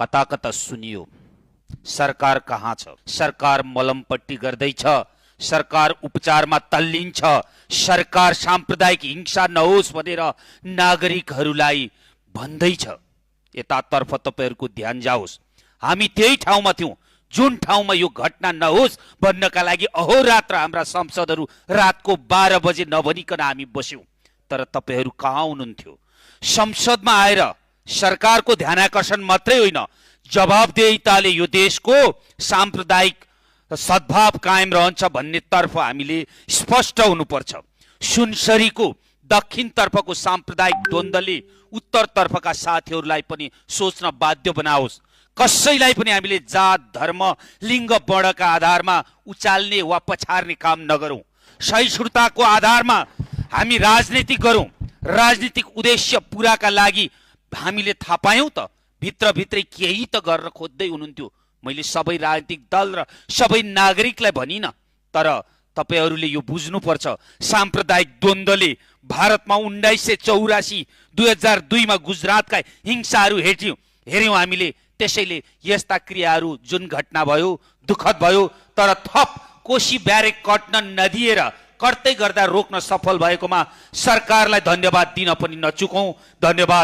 कता कता सुनियो सरकार कहाँ छ, सरकार मलमपट्टी गर्दैछ, सरकार उपचारमा तल्लिन्छ, सरकार साम्प्रदायिक हिंसा नहोस् भनेर नागरिकहरूलाई भन्दैछ। यतातर्फ तपाईहरुको ध्यान जाओस्। हामी त्यही ठाउँमा थियौं जुन ठाउँमा यो घटना नहोस् भन्नका लागि अहोरात्र हाम्रा सांसदहरू रातको 12 बजे नभनिकन हामी बस्यौं। तर तपाईहरु कहाँ हुनुहुन्थ्यो? संसदमा आएर सरकारको ध्यानाकर्षण मात्रै होइन, जवाबदेहिताले यो देशको साम्प्रदायिक सद्भाव कायम रहन्छ भन्ने तर्फ हामीले स्पष्ट हुनुपर्छ। सुनसरीको दक्षिण तर्फको साम्प्रदायिक द्वन्द्वले उत्तर तर्फका साथीहरूलाई पनि सोच्न बाध्य बनाओस्। कसैलाई पनि हामीले जात, धर्म, लिङ्ग, वर्णका आधारमा उचाल्ने वा पछार्ने काम नगरौं। सहिष्णुताको आधारमा हामी राजनीति गरौं। राजनीतिक उद्देश्य पूराका लागि हामीले थाहा पायौं त भित्रभित्रै केही त गर्न खोज्दै हुनुहुन्थ्यो। मैले सबै राजनीतिक दल र सबै नागरिकलाई भनिन, तर तपाईहरुले यो बुझ्नुपर्छ, साम्प्रदायिक द्वन्द्वले भारतमा 1984 2002 मा गुजरातका हिंसाहरू हेर्यौं हामीले। त्यसैले यस्ता क्रियाहरू जुन घटना भयो दुःखद भयो, तर थप कोशी ब्यारेक कट्न नदिएर कर्तै गर्दा रोक्न सफल भएकोमा सरकारलाई धन्यवाद दिन पनि नचुकौं। धन्यवाद।